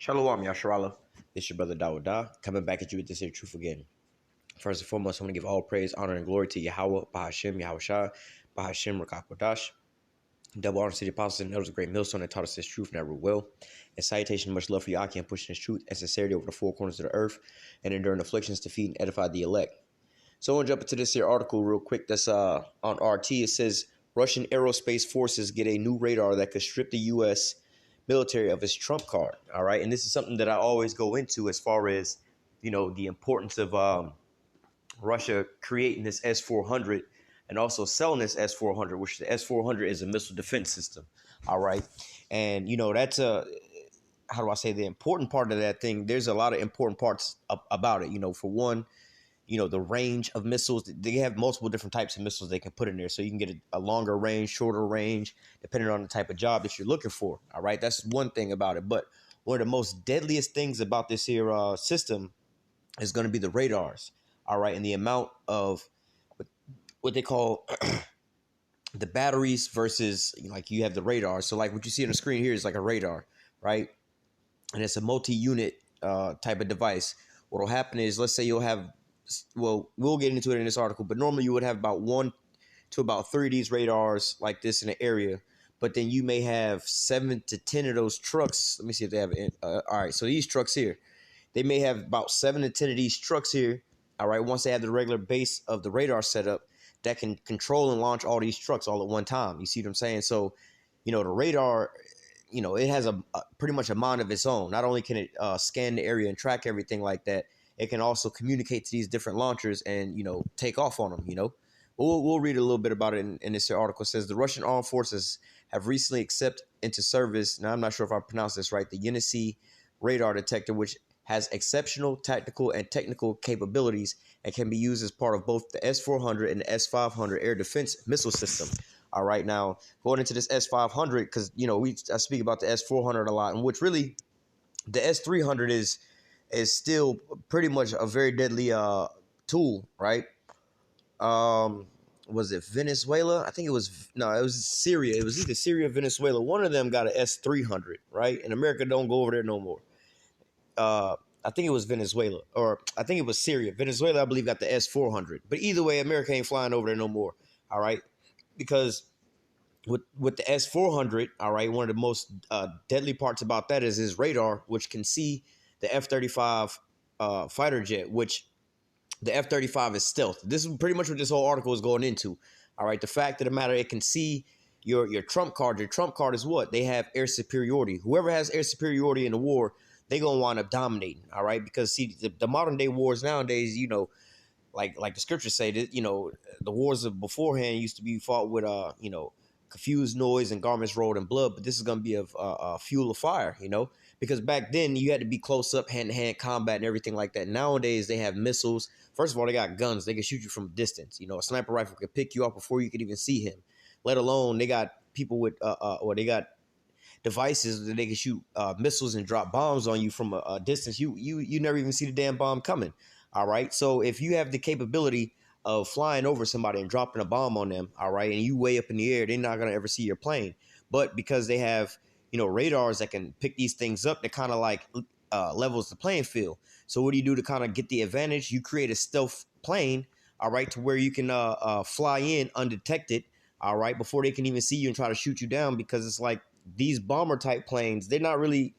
Shalom, Yasharala. It's your brother Dawada, coming back at you with this here truth again. First and foremost, I'm going to give all praise, honor, and glory to Yahweh, Bahashem, Yahushua, Bahashem, Rakakwadash. Double honor to the apostles and elders of great millstone that taught us this truth and never will. And salutation, much love for Yaki and pushing this truth and sincerity over the four corners of the earth and enduring afflictions to feed and edify the elect. So I want to jump into this here article real quick that's on RT. It says, Russian aerospace forces get a new radar that could strip the U.S. military of its trump card. All right. And this is something that I always go into as far as, the importance of Russia creating this S-400 and also selling this S-400, which the S-400 is a missile defense system. All right. And, that's how do I say, the important part of that thing. There's a lot of important parts about it. For one, the range of missiles. They have multiple different types of missiles they can put in there. So you can get a longer range, shorter range, depending on the type of job that you're looking for. All right. That's one thing about it. But one of the most deadliest things about this here system is going to be the radars. All right. And the amount of what they call the batteries versus like you have the radar. So like what you see on the screen here is like a radar, right? And it's a multi-unit type of device. What will happen is, let's say you'll have, well, we'll get into it in this article, but normally you would have about 1 to about 3 of these radars like this in an area. But then you may have 7 to 10 of those trucks. Let me see if they have it. All right. So these trucks here, they may have about 7 to 10 of these trucks here. All right. Once they have the regular base of the radar setup that can control and launch all these trucks all at one time. You see what I'm saying? So, the radar, it has a pretty much a mind of its own. Not only can it scan the area and track everything like that, it can also communicate to these different launchers and, take off on them, We'll read a little bit about it in this article. It says the Russian armed forces have recently accepted into service, now I'm not sure if I pronounced this right, the Yenisei radar detector, which has exceptional tactical and technical capabilities and can be used as part of both the S-400 and the S-500 air defense missile system. All right, now going into this S-500, because, I speak about the S-400 a lot, in which really the S-300 is still pretty much a very deadly tool, right? Was it Venezuela? I think it was Syria. It was either Syria or Venezuela. One of them got an S-300, right? And America don't go over there no more. I think it was Venezuela, or I think it was Syria. Venezuela, I believe, got the S-400. But either way, America ain't flying over there no more, all right? Because with the S-400, all right, one of the most deadly parts about that is his radar, which can see the F-35 fighter jet, which the F-35 is stealth. This is pretty much what this whole article is going into, all right? The fact of the matter, it can see your trump card. Your trump card is what? They have air superiority. Whoever has air superiority in the war, they're going to wind up dominating, all right? Because, see, the modern-day wars nowadays, like the scriptures say, that, the wars of beforehand used to be fought with, confused noise and garments rolled in blood, but this is going to be a fuel of fire, because back then you had to be close up, hand-to-hand combat and everything like that. Nowadays, they have missiles. First of all, they got guns. They can shoot you from a distance. A sniper rifle can pick you up before you could even see him, let alone they got people with, or they got devices that they can shoot missiles and drop bombs on you from a distance. You never even see the damn bomb coming. All right. So if you have the capability of flying over somebody and dropping a bomb on them, all right, and you way up in the air, they're not going to ever see your plane. But because they have, radars that can pick these things up, that kind of like levels the playing field. So what do you do to kind of get the advantage? You create a stealth plane, all right, to where you can fly in undetected, all right, before they can even see you and try to shoot you down, because it's like these bomber type planes, they're not really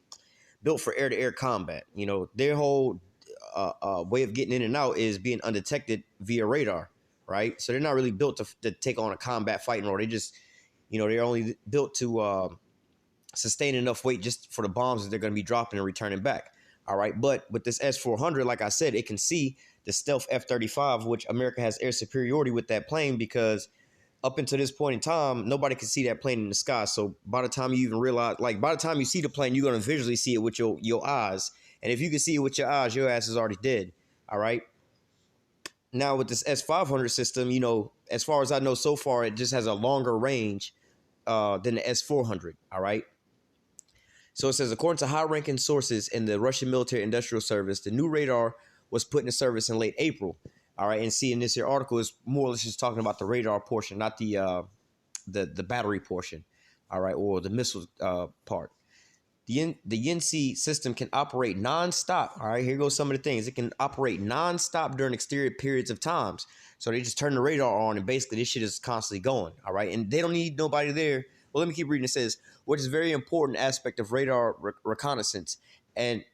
built for air-to-air combat. Their whole way of getting in and out is being undetected via radar, right? So they're not really built to take on a combat fighting role. They just, they're only built to sustain enough weight just for the bombs that they're going to be dropping and returning back. All right. But with this S-400, like I said, it can see the stealth F-35, which America has air superiority with that plane, because up until this point in time, nobody can see that plane in the sky. So by the time you even realize, like by the time you see the plane, you're going to visually see it with your eyes. And if you can see it with your eyes, your ass is already dead. All right. Now with this S-500 system, as far as I know so far, it just has a longer range than the S-400. All right. So it says, according to high-ranking sources in the Russian military industrial service, the new radar was put into service in late April. All right, and see, in this here article is more or less just talking about the radar portion, not the battery portion. All right, or the missile part. The YNC system can operate nonstop. All right, here goes some of the things. It can operate nonstop during exterior periods of times. So they just turn the radar on, and basically this shit is constantly going. All right, and they don't need nobody there. Well, let me keep reading. It says, which is a very important aspect of radar reconnaissance, and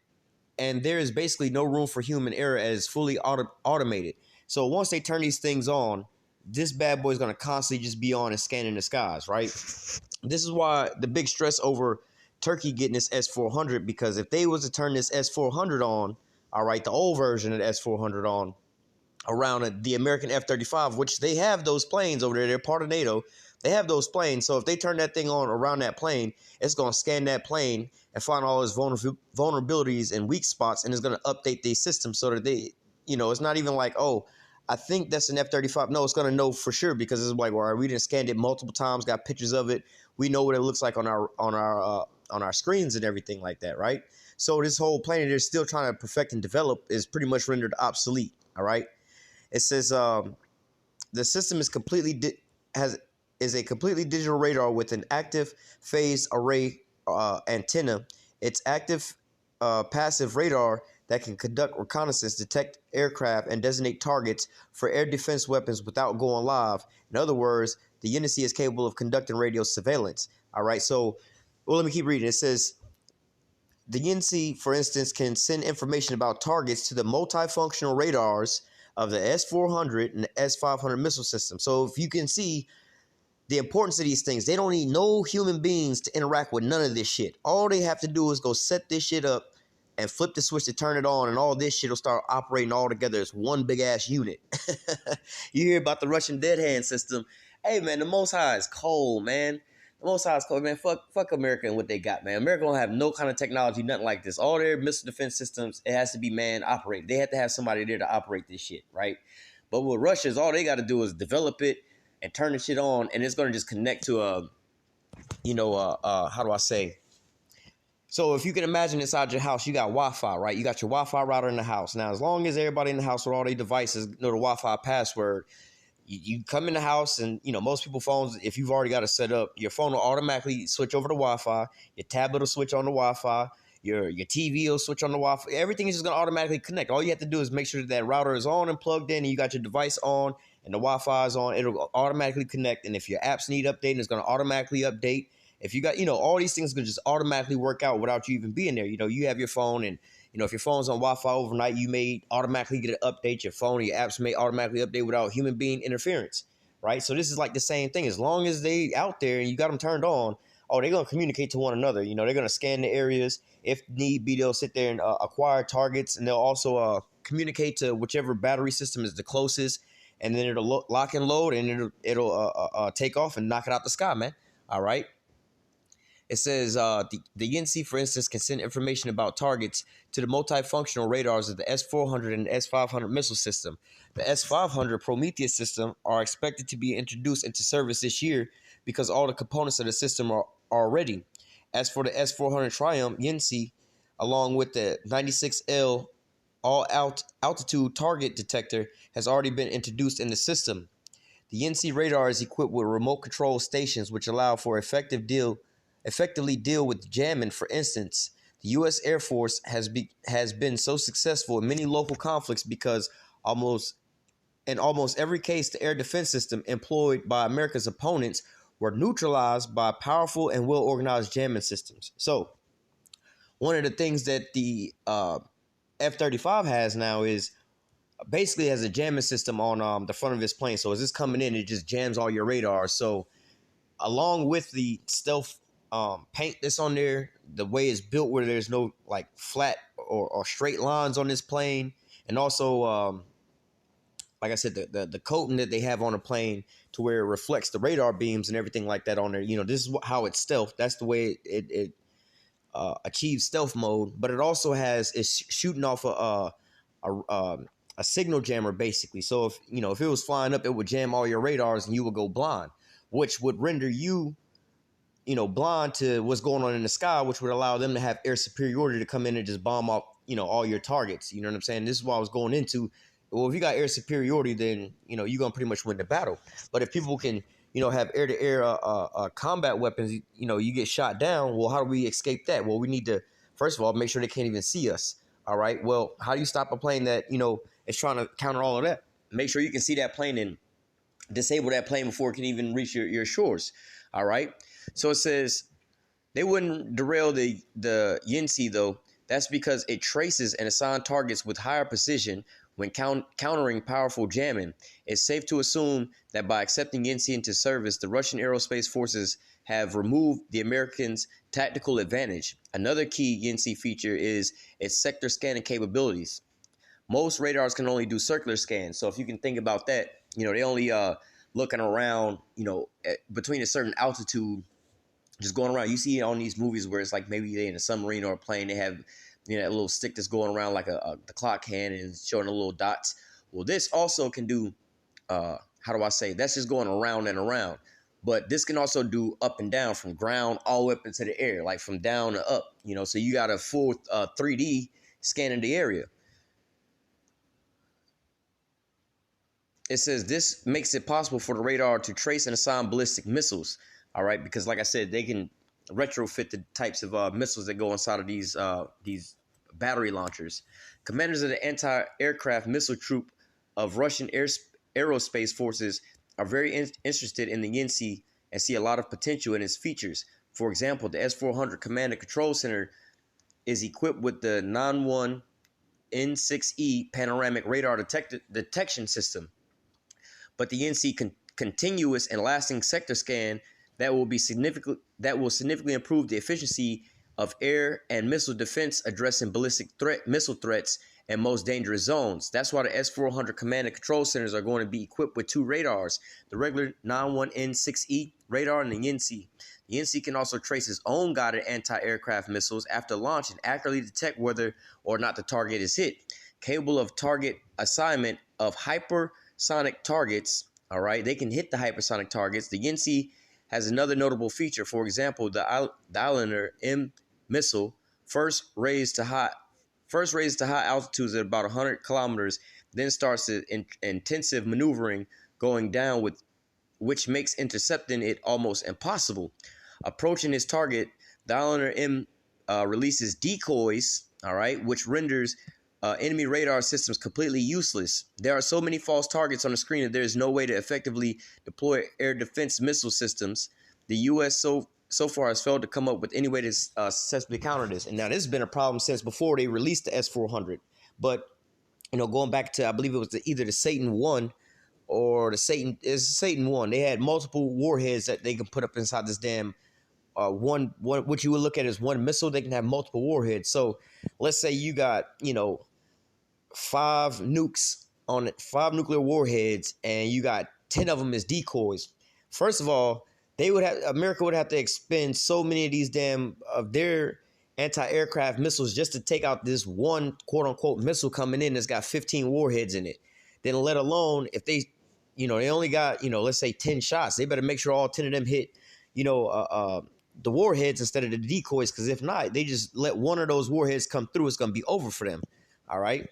there is basically no room for human error as fully automated. So once they turn these things on, this bad boy is going to constantly just be on and scanning the skies, right? This is why the big stress over Turkey getting this S-400, because if they was to turn this S-400 on, all right, the old version of the S-400 on, around the American F-35, which they have those planes over there. They're part of NATO. They have those planes. So if they turn that thing on around that plane, it's going to scan that plane and find all its vulnerabilities and weak spots, and it's going to update the system so that they, it's not even like, oh, I think that's an F-35. No, it's going to know for sure, because it's like, all right, we didn't scan it multiple times, got pictures of it. We know what it looks like on our screens and everything like that, right? So this whole plane they're still trying to perfect and develop is pretty much rendered obsolete. All right. It says the system is is a completely digital radar with an active phased array antenna. It's active passive radar that can conduct reconnaissance, detect aircraft, and designate targets for air defense weapons without going live. In other words, the Unity is capable of conducting radio surveillance. All right, so, well, let me keep reading. It says, the Unity, for instance, can send information about targets to the multifunctional radars of the S-400 and the S-500 missile system. So if you can see the importance of these things, they don't need no human beings to interact with none of this shit. All they have to do is go set this shit up and flip the switch to turn it on, and all this shit will start operating all together as one big ass unit. You hear about the Russian dead hand system. Hey man, the Most High is cold, man. The Most High is cold, man. Fuck America and what they got, man. America don't have no kind of technology, nothing like this. All their missile defense systems, it has to be man operated. They have to have somebody there to operate this shit, right? But with Russia, is all they got to do is develop it and turn the shit on, and it's gonna just connect to how do I say? So if you can imagine inside your house, you got Wi-Fi, right? You got your Wi-Fi router in the house. Now, as long as everybody in the house with all their devices know the Wi-Fi password, you come in the house, and most people's phones, if you've already got it set up, your phone will automatically switch over to Wi-Fi. Your tablet will switch on the Wi-Fi. Your TV will switch on the Wi-Fi. Everything is just going to automatically connect. All you have to do is make sure that router is on and plugged in, and you got your device on, and the Wi-Fi is on. It'll automatically connect. And if your apps need updating, it's going to automatically update. If you got, all these things can just automatically work out without you even being there. You have your phone, and if your phone's on Wi-Fi overnight, you may automatically get an update. Your phone, your apps may automatically update without human being interference, right? So this is like the same thing. As long as they out there and you got them turned on, they're going to communicate to one another. They're going to scan the areas. If need be, they'll sit there and acquire targets, and they'll also communicate to whichever battery system is the closest, and then it'll lock and load, and it'll take off and knock it out the sky, man. All right. It says the YNC, for instance, can send information about targets to the multifunctional radars of the S-400 and S-500 missile system. The S-500 Prometheus system are expected to be introduced into service this year because all the components of the system are ready. As for the S-400 Triumph YNC, along with the 96L all-altitude target detector, has already been introduced in the system. The YNC radar is equipped with remote control stations which allow for effectively deal with jamming. For instance, the U.S. Air Force has been so successful in many local conflicts because almost every case, the air defense system employed by America's opponents were neutralized by powerful and well-organized jamming systems. So one of the things that the F-35 has now is basically has a jamming system on the front of its plane. So as it's coming in, it just jams all your radar. So along with the stealth paint that's on there, the way it's built where there's no like flat or straight lines on this plane, and also like I said, the coating that they have on the plane to where it reflects the radar beams and everything like that on there. This is how it's stealth. That's the way it achieves stealth mode. But it also it's shooting off a signal jammer basically. So if it was flying up, it would jam all your radars and you would go blind, which would render you blind to what's going on in the sky, which would allow them to have air superiority to come in and just bomb off, all your targets. You know what I'm saying? This is what I was going into. Well, if you got air superiority, then, you're going to pretty much win the battle. But if people can have air-to-air combat weapons, you get shot down. Well, how do we escape that? Well, we need to, first of all, make sure they can't even see us. All right. Well, how do you stop a plane that, is trying to counter all of that? Make sure you can see that plane and disable that plane before it can even reach your shores. All right. So it says they wouldn't derail the Yinsi, though. That's because it traces and assigns targets with higher precision when countering powerful jamming. It's safe to assume that by accepting Yinsi into service, the Russian aerospace forces have removed the Americans' tactical advantage. Another key Yinsi feature is its sector scanning capabilities. Most radars can only do circular scans. So if you can think about that, they only looking around, between a certain altitude, just going around. You see it on these movies where it's like maybe they in a submarine or a plane. They have, that little stick that's going around like the clock hand and showing the little dots. Well, this also can do, how do I say? That's just going around and around. But this can also do up and down, from ground all the way up into the air, like from down to up. So you got a full 3D scanning the area. It says this makes it possible for the radar to trace and assign ballistic missiles. All right, because like I said, they can retrofit the types of missiles that go inside of these battery launchers. Commanders of the anti-aircraft missile troop of Russian aerospace forces are very interested in the Yinsi and see a lot of potential in its features. For example, the S-400 Command and Control Center is equipped with the 91 N6E panoramic radar detection system. But the Yinsi continuous and lasting sector scan that will significantly improve the efficiency of air and missile defense, addressing ballistic missile threats and most dangerous zones. That's why the S-400 Command and Control Centers are going to be equipped with two radars, the regular 91N6E radar and the Yinsi. The Yinsi can also trace its own guided anti-aircraft missiles after launch and accurately detect whether or not the target is hit. Capable of target assignment of hypersonic targets, all right, they can hit the hypersonic targets. The Yinsi has another notable feature. For example, the Islander M missile first raised to high altitudes at about 100 kilometers, then starts intensive maneuvering going down, which makes intercepting it almost impossible. Approaching its target, the Islander M releases decoys, all right, which renders enemy radar systems completely useless. There are so many false targets on the screen that there is no way to effectively deploy air defense missile systems. The U.S. so far has failed to come up with any way to successfully counter this. And now this has been a problem since before they released the S-400. But going back to, I believe it was either the Satan 1 or the Satan 1. They had multiple warheads that they can put up inside this damn one. What you would look at as one missile. They can have multiple warheads. So let's say you got five nuclear warheads, and you got 10 of them as decoys. First of all, America would have to expend so many of these of their anti-aircraft missiles just to take out this one quote unquote missile coming in that's got 15 warheads in it. Then let alone if they only got, let's say 10 shots, they better make sure all 10 of them hit, the warheads instead of the decoys. Because if not, they just let one of those warheads come through, it's going to be over for them. All right.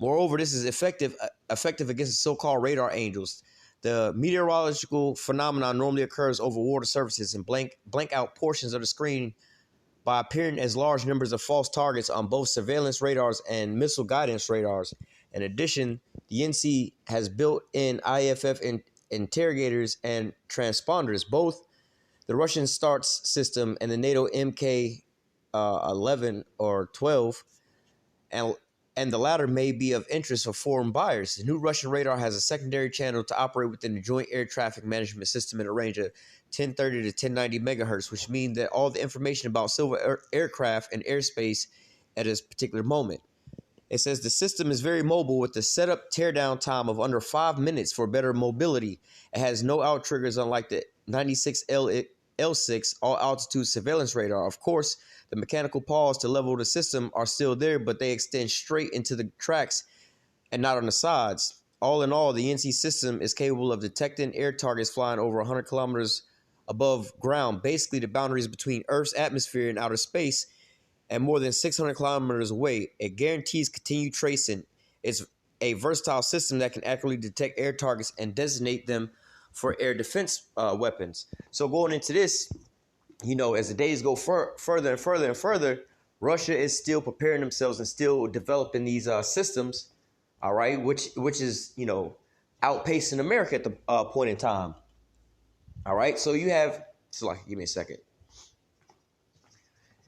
Moreover, this is effective against the so-called radar angels. The meteorological phenomenon normally occurs over water surfaces and blank out portions of the screen by appearing as large numbers of false targets on both surveillance radars and missile guidance radars. In addition, the NC has built-in IFF interrogators and transponders. Both the Russian STARTS system and the NATO MK-11 or 12, and the latter may be of interest for foreign buyers. The new Russian radar has a secondary channel to operate within the Joint Air Traffic Management System in a range of 1030 to 1090 megahertz, which means that all the information about civil aircraft and airspace at this particular moment. It says the system is very mobile with the setup teardown time of under 5 minutes for better mobility. It has no out triggers, unlike the 96L6 all altitude surveillance radar. Of course, the mechanical pause to level the system are still there, but they extend straight into the tracks and not on the sides. All in all, the NC system is capable of detecting air targets flying over 100 kilometers above ground, basically the boundaries between Earth's atmosphere and outer space, and more than 600 kilometers away. It guarantees continued tracing. It's a versatile system that can accurately detect air targets and designate them for air defense weapons. So going into this, as the days go further and further and further, Russia is still preparing themselves and still developing these systems. All right, which is outpacing America at the point in time. All right, so you have give me a second.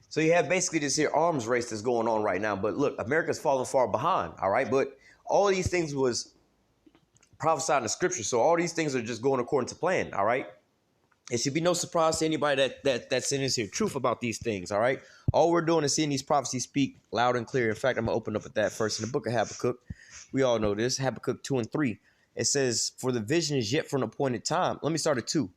So you have basically this here arms race that's going on right now. But look, America's falling far behind. All right, but all of these things was prophesied in the scripture, so all these things are just going according to plan. All right. It should be no surprise to anybody that's in this here truth about these things, all right? All we're doing is seeing these prophecies speak loud and clear. In fact, I'm going to open up with that first. In the book of Habakkuk, we all know this, Habakkuk 2 and 3. It says, for the vision is yet for an appointed time. Let me start at 2.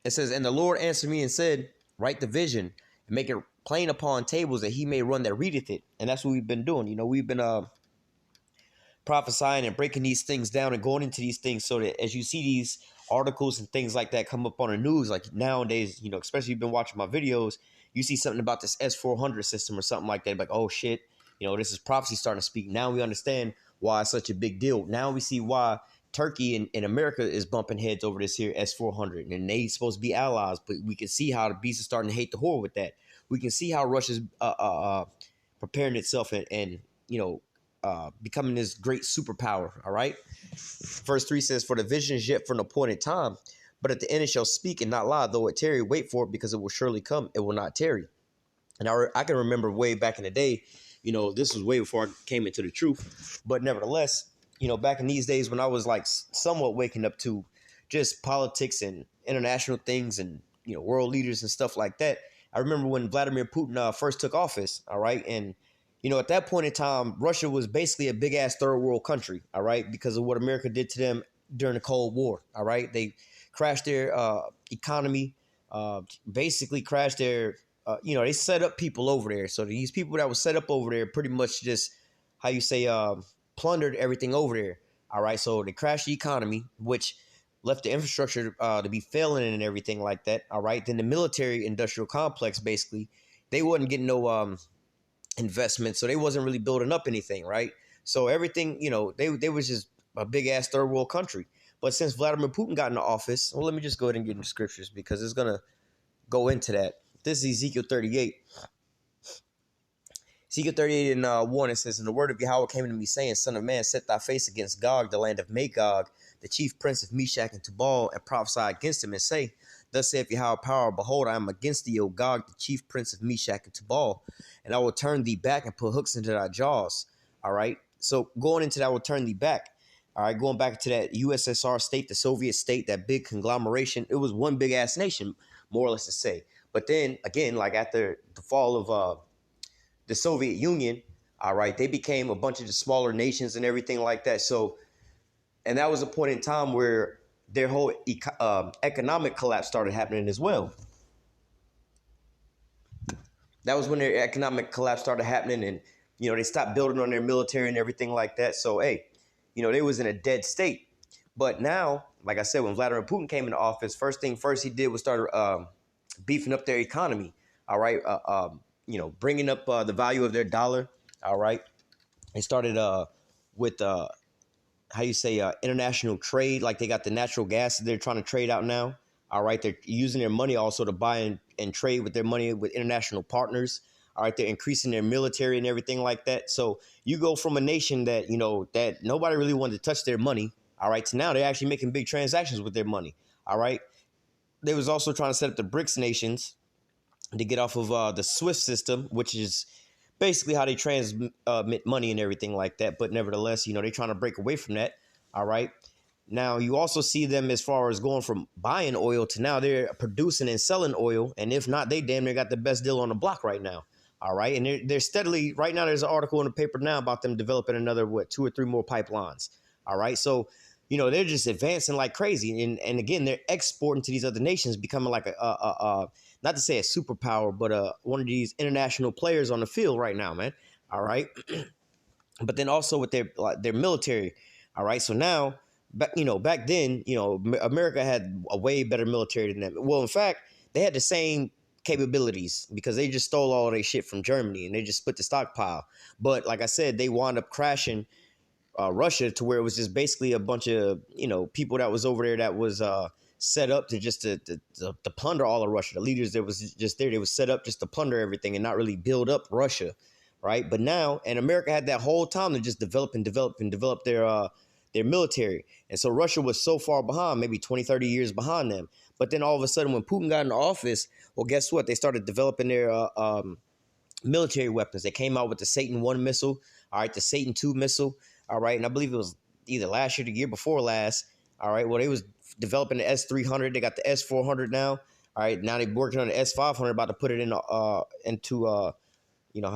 It says, and the Lord answered me and said, write the vision and make it plain upon tables that he may run that readeth it. And that's what we've been doing. We've been prophesying and breaking these things down and going into these things so that as you see these articles and things like that come up on the news, like nowadays, especially you've been watching my videos, you see something about this S-400 system or something like that, like, oh shit, this is prophecy starting to speak. Now we understand why it's such a big deal. Now we see why Turkey and America is bumping heads over this here S-400, and they supposed to be allies, but we can see how the beast is starting to hate the whore with that. We can see how Russia's preparing itself and becoming this great superpower. All right. Verse 3 says, for the vision is yet for an appointed time, but at the end it shall speak and not lie. Though it tarry, wait for it, because it will surely come. It will not tarry. And I can remember way back in the day, this was way before I came into the truth. But nevertheless, back in these days when I was like somewhat waking up to just politics and international things and, world leaders and stuff like that. I remember when Vladimir Putin first took office. All right. And at that point in time, Russia was basically a big ass third world country, all right, because of what America did to them during the Cold War, all right. They crashed their economy, basically crashed their, they set up people over there. So these people that were set up over there pretty much just, plundered everything over there, all right. So they crashed the economy, which left the infrastructure to be failing and everything like that, all right. Then the military industrial complex, basically, they wasn't getting no investment, so they wasn't really building up anything, right? So everything, they was just a big ass third world country. But since Vladimir Putin got into office, well, let me just go ahead and get into scriptures because it's gonna go into that. This is Ezekiel 38. Ezekiel 38 and 1, it says, and the word of Yahweh came to me, saying, son of man, set thy face against Gog, the land of Magog, the chief prince of Meshach and Tubal, and prophesy against him, and say, thus saith Yahweh power, behold, I am against thee, O Gog, the chief prince of Meshach and Tubal, and I will turn thee back and put hooks into thy jaws. All right. So going into that, I will turn thee back. All right. Going back to that USSR state, the Soviet state, that big conglomeration, it was one big ass nation, more or less to say. But then again, like after the fall of the Soviet Union, all right, they became a bunch of the smaller nations and everything like that. So, and that was a point in time where their whole economic collapse started happening as well. That was when their economic collapse started happening, and they stopped building on their military and everything like that. So hey, they was in a dead state. But now, like I said, when Vladimir Putin came into office, first thing first he did was start beefing up their economy. All right, bringing up the value of their dollar. All right, they started with international trade. Like they got the natural gas that they're trying to trade out now. All right, they're using their money also to buy and trade with their money with international partners. All right, they're increasing their military and everything like that. So you go from a nation that, that nobody really wanted to touch their money, all right, to now they're actually making big transactions with their money. All right. They was also trying to set up the BRICS nations to get off of the SWIFT system, which is basically how they transmit money and everything like that. But nevertheless, they're trying to break away from that. All right. Now, you also see them as far as going from buying oil to now they're producing and selling oil. And if not, they damn near got the best deal on the block right now. All right. And they're steadily right now. There's an article in the paper now about them developing another, 2 or 3 more pipelines. All right. So, they're just advancing like crazy. And again, they're exporting to these other nations, becoming like not to say a superpower, but one of these international players on the field right now, man. All right. But then also with their military. All right. So now, back then, America had a way better military than them. Well, in fact, they had the same capabilities because they just stole all of their shit from Germany and they just split the stockpile. But like I said, they wound up crashing Russia, to where it was just basically a bunch of people that was over there that was set up to just to plunder all of Russia. The leaders that was just there, they was set up just to plunder everything and not really build up Russia, right? But now, and America had that whole time to just develop and develop and develop their military. And so Russia was so far behind, maybe 20, 30 years behind them. But then all of a sudden, when Putin got into office, well, guess what? They started developing their military weapons. They came out with the Satan 1 missile, all right, the Satan 2 missile, all right, and I believe it was either last year or the year before last, all right. Well, they was developing the S-300. They got the S-400 now, all right. Now they're working on the S-500, about to put it into how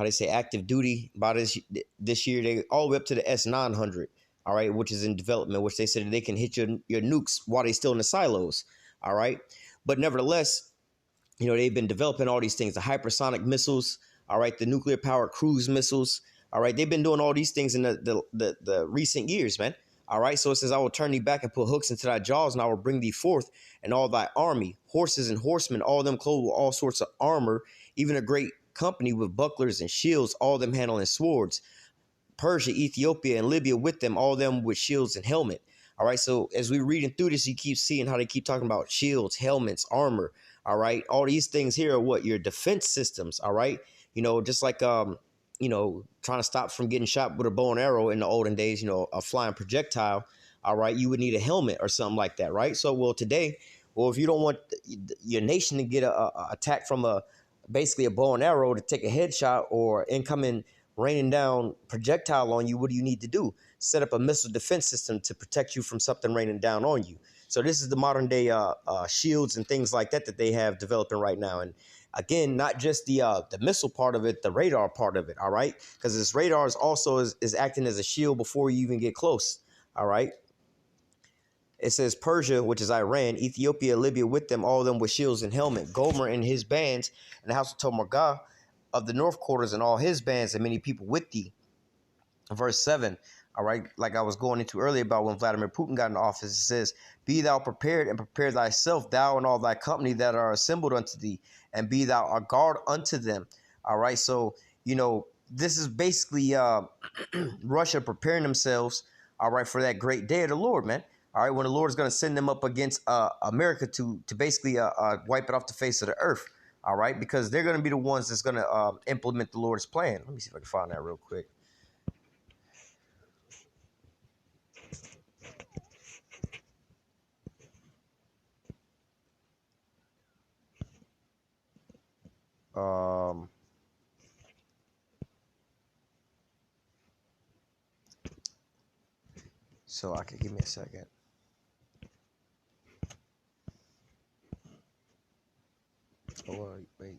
they say active duty by this year. They all the way up to the S-900, all right, which is in development, which they said they can hit your nukes while they're still in the silos, all right. But nevertheless, they've been developing all these things, the hypersonic missiles, all right, the nuclear powered cruise missiles, all right. They've been doing all these things in the recent years, man. All right. So it says, I will turn thee back and put hooks into thy jaws, and I will bring thee forth and all thy army, horses and horsemen, all them clothed with all sorts of armor, even a great company with bucklers and shields, all them handling swords. Persia, Ethiopia, and Libya with them, all them with shields and helmet. All right. So as we're reading through this, you keep seeing how they keep talking about shields, helmets, armor. All right. All these things here are what? Your defense systems. All right. Just like trying to stop from getting shot with a bow and arrow in the olden days, a flying projectile. All right. You would need a helmet or something like that. Right. So, well, today, if you don't want your nation to get a attack from basically a bow and arrow to take a headshot or incoming raining down projectile on you, what do you need to do? Set up a missile defense system to protect you from something raining down on you. So this is the modern day shields and things like that they have developing right now. And again, not just the missile part of it, the radar part of it. All right, because this radar is acting as a shield before you even get close. All right. It says Persia, which is Iran, Ethiopia, Libya with them, all of them with shields and helmet. Gomer and his bands, and the house of Tomargah of the north quarters and all his bands, and many people with thee. Verse 7, all right, like I was going into earlier about when Vladimir Putin got in office, it says, be thou prepared and prepare thyself, thou and all thy company that are assembled unto thee, and be thou a guard unto them. All right, so, this is basically Russia preparing themselves, all right, for that great day of the Lord, man. All right, when the Lord is going to send them up against America to basically wipe it off the face of the earth. All right, because they're going to be the ones that's going to implement the Lord's plan. Let me see if I can find that real quick. So I can give me a second. Oh, wait.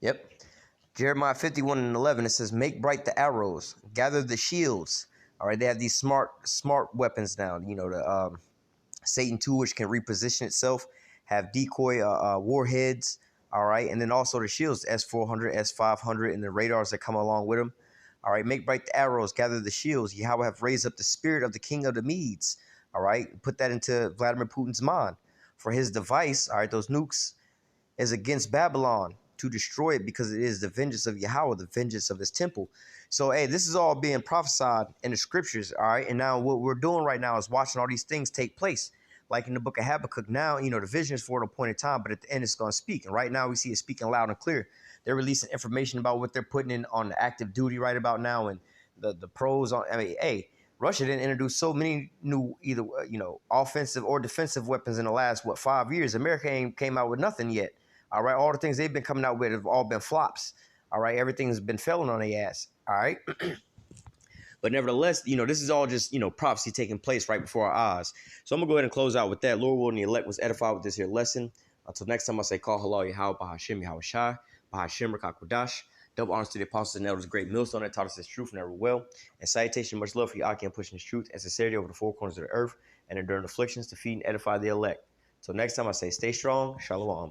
Yep. Jeremiah 51:11, it says, make bright the arrows, gather the shields. All right, they have these smart weapons now. The Satan 2, which can reposition itself, have decoy warheads. All right, and then also the shields, S-400, S-500, and the radars that come along with them. All right, make bright the arrows, gather the shields. Yahweh have raised up the spirit of the king of the Medes. All right, put that into Vladimir Putin's mind. For his device, all right, those nukes is against Babylon to destroy it, because it is the vengeance of Yahweh, the vengeance of his temple. So, hey, this is all being prophesied in the scriptures, all right? And now what we're doing right now is watching all these things take place. Like in the book of Habakkuk now, the vision is for an appointed time, but at the end it's going to speak. And right now we see it speaking loud and clear. They're releasing information about what they're putting in on the active duty right about now, and the pros on. I mean, hey, Russia didn't introduce so many new either, offensive or defensive weapons in the last, 5 years. America ain't came out with nothing yet. All right. All the things they've been coming out with have all been flops. All right. Everything's been failing on their ass. All right. But nevertheless, this is all just, prophecy taking place right before our eyes. So I'm going to go ahead and close out with that. Lord willing, the elect was edified with this here lesson. Until next time, I say, call halal Yahweh, Bahashim, Yahweh Shai, Bahashim, Rakakwadash. Double honors to the apostles and elders, great millstone that taught us this truth and ever will. And salutation, much love for your Aki and pushing this truth and sincerity over the four corners of the earth and enduring afflictions to feed and edify the elect. Until next time, I say, stay strong. Shalom.